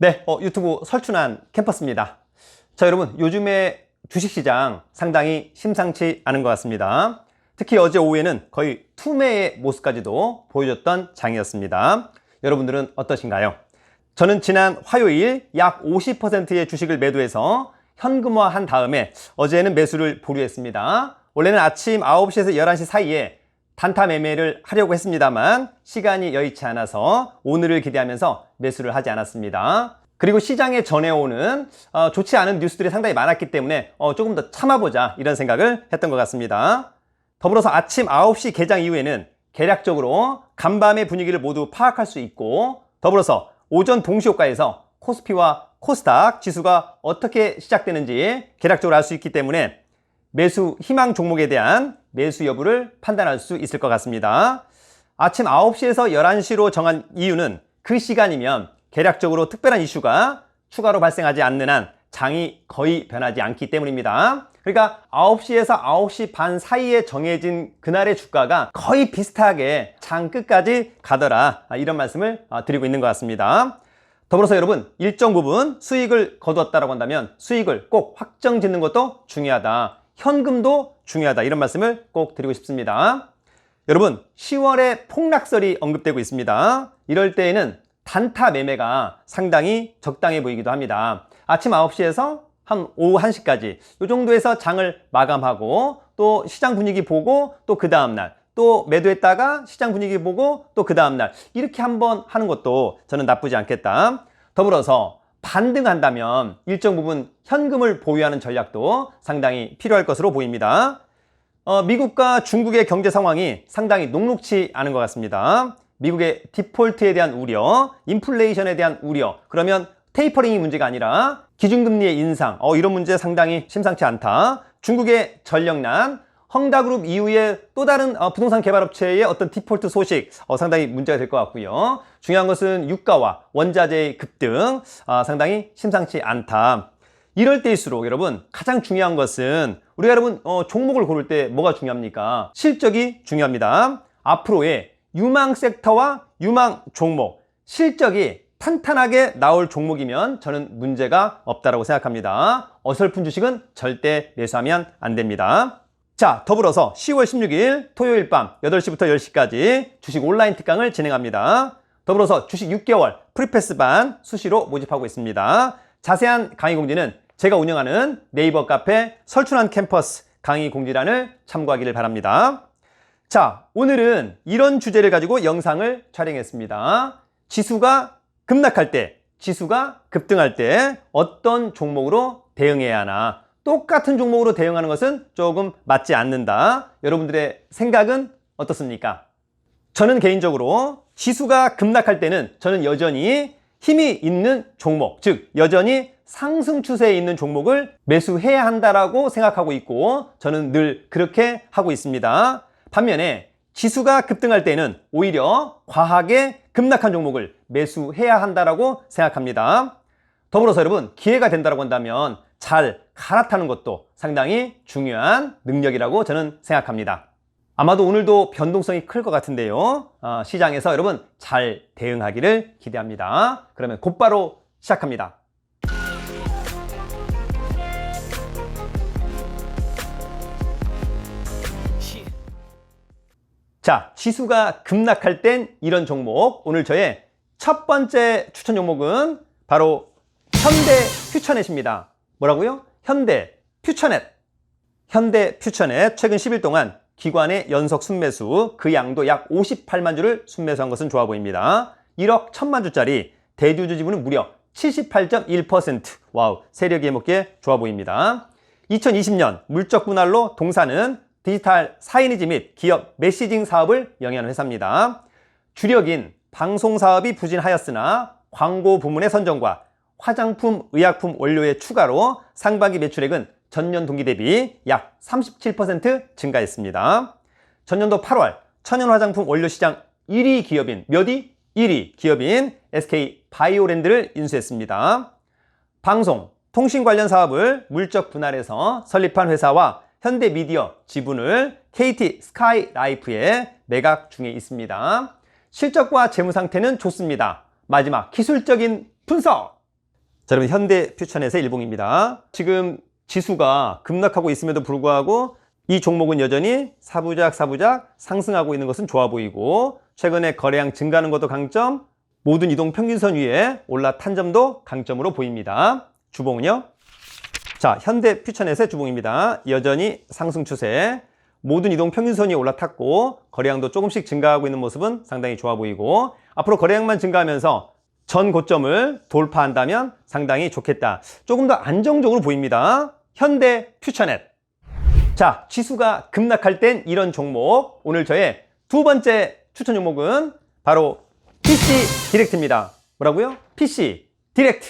네, 유튜브 설춘환 캠퍼스입니다. 자, 여러분, 요즘에 주식시장 상당히 심상치 않은 것 같습니다. 특히 어제 오후에는 거의 투매의 모습까지도 보여줬던 장이었습니다. 여러분들은 어떠신가요? 저는 지난 화요일 약 50%의 주식을 매도해서 현금화한 다음에 어제는 매수를 보류했습니다. 원래는 아침 9시에서 11시 사이에 단타 매매를 하려고 했습니다만 시간이 여의치 않아서 오늘을 기대하면서 매수를 하지 않았습니다. 그리고 시장에 전해오는 좋지 않은 뉴스들이 상당히 많았기 때문에 조금 더 참아보자 이런 생각을 했던 것 같습니다. 더불어서 아침 9시 개장 이후에는 계략적으로 간밤의 분위기를 모두 파악할 수 있고, 더불어서 오전 동시효과에서 코스피와 코스닥 지수가 어떻게 시작되는지 계략적으로 알 수 있기 때문에 매수 희망 종목에 대한 매수 여부를 판단할 수 있을 것 같습니다. 아침 9시에서 11시로 정한 이유는 그 시간이면 계략적으로 특별한 이슈가 추가로 발생하지 않는 한 장이 거의 변하지 않기 때문입니다. 그러니까 9시에서 9시 반 사이에 정해진 그날의 주가가 거의 비슷하게 장 끝까지 가더라, 이런 말씀을 드리고 있는 것 같습니다. 더불어서 여러분, 일정 부분 수익을 거두었다고 한다면 수익을 꼭 확정 짓는 것도 중요하다, 현금도 중요하다, 이런 말씀을 꼭 드리고 싶습니다. 여러분, 10월에 폭락설이 언급되고 있습니다. 이럴 때에는 단타 매매가 상당히 적당해 보이기도 합니다. 아침 9시에서 한 오후 1시까지 이 정도에서 장을 마감하고 또 시장 분위기 보고 또 그 다음날 또 매도했다가 시장 분위기 보고 또 그 다음날 이렇게 한번 하는 것도 저는 나쁘지 않겠다. 더불어서 반등한다면 일정 부분 현금을 보유하는 전략도 상당히 필요할 것으로 보입니다. 미국과 중국의 경제 상황이 상당히 녹록치 않은 것 같습니다. 미국의 디폴트에 대한 우려, 인플레이션에 대한 우려, 그러면 테이퍼링이 문제가 아니라 기준금리의 인상, 이런 문제 상당히 심상치 않다. 중국의 전력난, 헝다그룹 이후에 또 다른 부동산 개발업체의 어떤 디폴트 소식 상당히 문제가 될 것 같고요. 중요한 것은 유가와 원자재의 급등, 상당히 심상치 않다. 이럴 때일수록 여러분, 가장 중요한 것은 우리가 여러분 종목을 고를 때 뭐가 중요합니까? 실적이 중요합니다. 앞으로의 유망 섹터와 유망 종목, 실적이 탄탄하게 나올 종목이면 저는 문제가 없다고 생각합니다. 어설픈 주식은 절대 매수하면 안 됩니다. 자, 더불어서 10월 16일 토요일 밤 8시부터 10시까지 주식 온라인 특강을 진행합니다. 더불어서 주식 6개월 프리패스반 수시로 모집하고 있습니다. 자세한 강의 공지는 제가 운영하는 네이버 카페 설춘환 캠퍼스 강의 공지란을 참고하기를 바랍니다. 자, 오늘은 이런 주제를 가지고 영상을 촬영했습니다. 지수가 급락할 때, 지수가 급등할 때 어떤 종목으로 대응해야 하나, 똑같은 종목으로 대응하는 것은 조금 맞지 않는다. 여러분들의 생각은 어떻습니까? 저는 개인적으로 지수가 급락할 때는 저는 여전히 힘이 있는 종목, 즉 여전히 상승 추세에 있는 종목을 매수해야 한다라고 생각하고 있고, 저는 늘 그렇게 하고 있습니다. 반면에 지수가 급등할 때는 오히려 과하게 급락한 종목을 매수해야 한다라고 생각합니다. 더불어서 여러분, 기회가 된다고 한다면 잘 갈아타는 것도 상당히 중요한 능력이라고 저는 생각합니다. 아마도 오늘도 변동성이 클 것 같은데요. 시장에서 여러분 잘 대응하기를 기대합니다. 그러면 곧바로 시작합니다. 자, 지수가 급락할 땐 이런 종목, 오늘 저의 첫 번째 추천 종목은 바로 현대퓨처넷입니다. 뭐라고요? 현대퓨처넷. 현대퓨처넷 최근 10일 동안 기관의 연속 순매수, 그 양도 약 58만 주를 순매수한 것은 좋아 보입니다. 1억 1000만 주짜리 대주주 지분은 무려 78.1%. 와우, 세력이 해먹기에 좋아 보입니다. 2020년 물적 분할로 동사는 디지털 사이니지 및 기업 메시징 사업을 영위하는 회사입니다. 주력인 방송 사업이 부진하였으나 광고 부문의 선정과 화장품, 의약품 원료의 추가로 상반기 매출액은 전년 동기 대비 약 37% 증가했습니다. 전년도 8월 천연 화장품 원료 시장 1위 기업인 몇 위? 1위 기업인 SK 바이오랜드를 인수했습니다. 방송, 통신 관련 사업을 물적 분할해서 설립한 회사와 현대미디어 지분을 KT 스카이라이프에 매각 중에 있습니다. 실적과 재무 상태는 좋습니다. 마지막 기술적인 분석! 자, 여러분 현대퓨처넷의 일봉입니다. 지금 지수가 급락하고 있음에도 불구하고 이 종목은 여전히 사부작 상승하고 있는 것은 좋아 보이고, 최근에 거래량 증가하는 것도 강점, 모든 이동 평균선 위에 올라탄 점도 강점으로 보입니다. 주봉은요? 자, 현대퓨처넷의 주봉입니다. 여전히 상승 추세, 모든 이동 평균선이 올라탔고 거래량도 조금씩 증가하고 있는 모습은 상당히 좋아 보이고, 앞으로 거래량만 증가하면서 전 고점을 돌파한다면 상당히 좋겠다. 조금 더 안정적으로 보입니다. 현대퓨처넷. 자, 지수가 급락할 땐 이런 종목. 오늘 저의 두 번째 추천 종목은 바로 PC 디렉트입니다. 뭐라고요? PC 디렉트.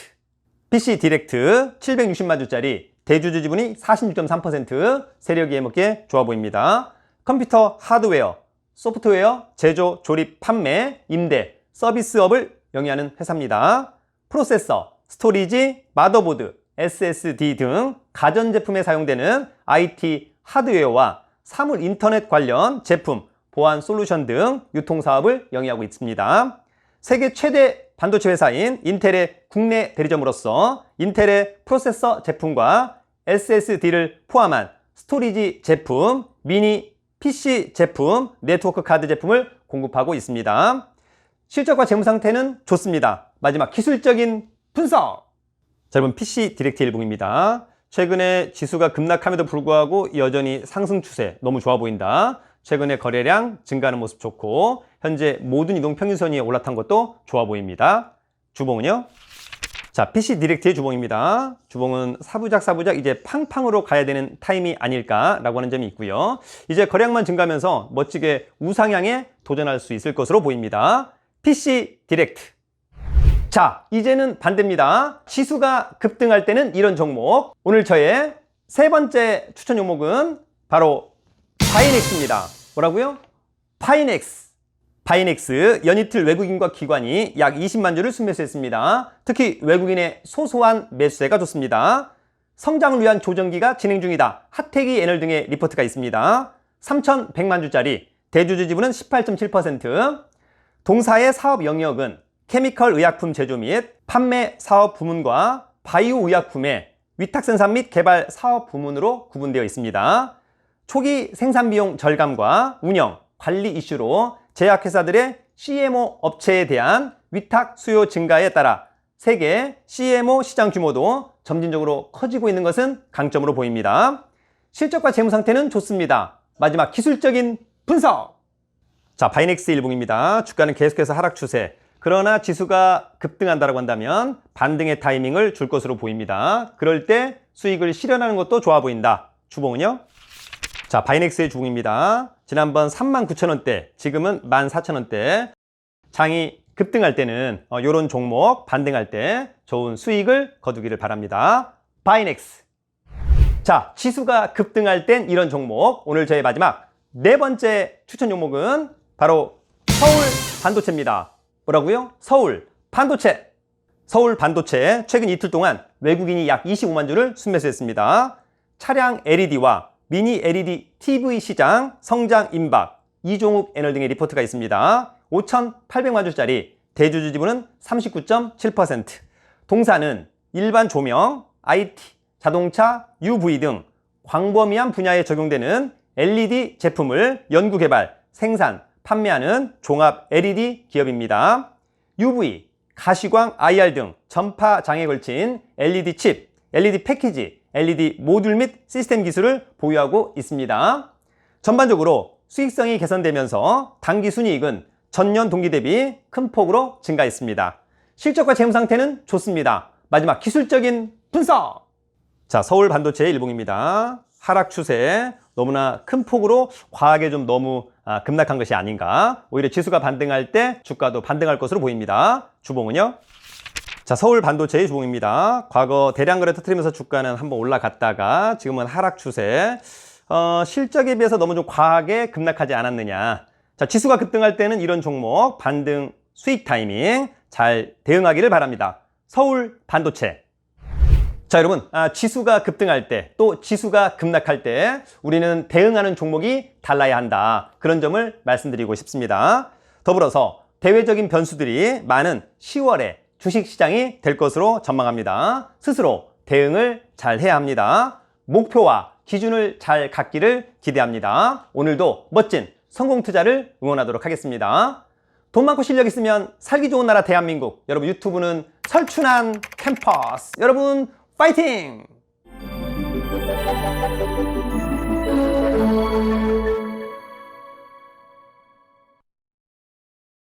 PC 디렉트 760만 주짜리, 대주주 지분이 46.3%, 세력이 해먹게 좋아 보입니다. 컴퓨터 하드웨어, 소프트웨어, 제조, 조립, 판매, 임대, 서비스업을 영위하는 회사입니다. 프로세서, 스토리지, 마더보드, SSD 등 가전제품에 사용되는 IT 하드웨어와 사물 인터넷 관련 제품, 보안 솔루션 등 유통사업을 영위하고 있습니다. 세계 최대 반도체 회사인 인텔의 국내 대리점으로서 인텔의 프로세서 제품과 SSD를 포함한 스토리지 제품, 미니 PC 제품, 네트워크 카드 제품을 공급하고 있습니다. 실적과 재무 상태는 좋습니다. 마지막 기술적인 분석. 자, 여러분 PC 디렉트 일봉입니다. 최근에 지수가 급락함에도 불구하고 여전히 상승 추세 너무 좋아 보인다. 최근에 거래량 증가하는 모습 좋고, 현재 모든 이동 평균선이 올라탄 것도 좋아 보입니다. 주봉은요? 자, PC 디렉트의 주봉입니다. 주봉은 사부작 이제 팡팡으로 가야 되는 타임이 아닐까라고 하는 점이 있고요. 이제 거래량만 증가하면서 멋지게 우상향에 도전할 수 있을 것으로 보입니다. PC 디렉트. 자, 이제는 반대입니다. 지수가 급등할 때는 이런 종목. 오늘 저의 세 번째 추천 종목은 바로 파이넥스입니다. 뭐라고요? 파이넥스. 파이넥스 연이틀 외국인과 기관이 약 20만 주를 순매수했습니다. 특히 외국인의 소소한 매수세가 좋습니다. 성장을 위한 조정기가 진행 중이다. 하태기 애널 등의 리포트가 있습니다. 3,100만 주짜리, 대주주 지분은 18.7%, 동사의 사업 영역은 케미컬 의약품 제조 및 판매 사업 부문과 바이오 의약품의 위탁 생산 및 개발 사업 부문으로 구분되어 있습니다. 초기 생산 비용 절감과 운영, 관리 이슈로 제약회사들의 CMO 업체에 대한 위탁 수요 증가에 따라 세계 CMO 시장 규모도 점진적으로 커지고 있는 것은 강점으로 보입니다. 실적과 재무 상태는 좋습니다. 마지막 기술적인 분석. 자, 파이넥스 일봉입니다. 주가는 계속해서 하락 추세. 그러나 지수가 급등한다고 한다면 반등의 타이밍을 줄 것으로 보입니다. 그럴 때 수익을 실현하는 것도 좋아 보인다. 주봉은요? 자, 파이넥스의 주봉입니다. 지난번 39,000원대, 지금은 14,000원대. 장이 급등할 때는 이런 종목 반등할 때 좋은 수익을 거두기를 바랍니다. 파이넥스. 자, 지수가 급등할 땐 이런 종목. 오늘 저의 마지막 네 번째 추천 종목은 바로 서울 반도체입니다. 뭐라고요? 서울 반도체. 서울 반도체 최근 이틀 동안 외국인이 약 25만 주를 순매수했습니다. 차량 LED와 미니 LED TV 시장 성장 임박, 이종욱 애널 등의 리포트가 있습니다. 5,800만 주짜리, 대주주 지분은 39.7%, 동사는 일반 조명, IT, 자동차, UV 등 광범위한 분야에 적용되는 LED 제품을 연구 개발, 생산, 판매하는 종합 LED 기업입니다. UV, 가시광, IR 등 전파 장에 걸친 LED 칩, LED 패키지, LED 모듈 및 시스템 기술을 보유하고 있습니다. 전반적으로 수익성이 개선되면서 당기 순이익은 전년 동기 대비 큰 폭으로 증가했습니다. 실적과 재무 상태는 좋습니다. 마지막 기술적인 분석. 자, 서울 반도체의 일봉입니다. 하락 추세, 너무나 큰 폭으로 과하게 좀 너무 급락한 것이 아닌가. 오히려 지수가 반등할 때 주가도 반등할 것으로 보입니다. 주봉은요? 자, 서울 반도체의 주봉입니다. 과거 대량 거래 터뜨리면서 주가는 한번 올라갔다가 지금은 하락 추세. 실적에 비해서 너무 좀 과하게 급락하지 않았느냐. 자, 지수가 급등할 때는 이런 종목 반등 수익 타이밍 잘 대응하기를 바랍니다. 서울 반도체. 자, 여러분, 지수가 급등할 때, 또 지수가 급락할 때 우리는 대응하는 종목이 달라야 한다. 그런 점을 말씀드리고 싶습니다. 더불어서 대외적인 변수들이 많은 10월에 주식시장이 될 것으로 전망합니다. 스스로 대응을 잘 해야 합니다. 목표와 기준을 잘 갖기를 기대합니다. 오늘도 멋진 성공 투자를 응원하도록 하겠습니다. 돈 많고 실력 있으면 살기 좋은 나라 대한민국. 여러분 유튜브는 설춘한 캠퍼스. 여러분 파이팅!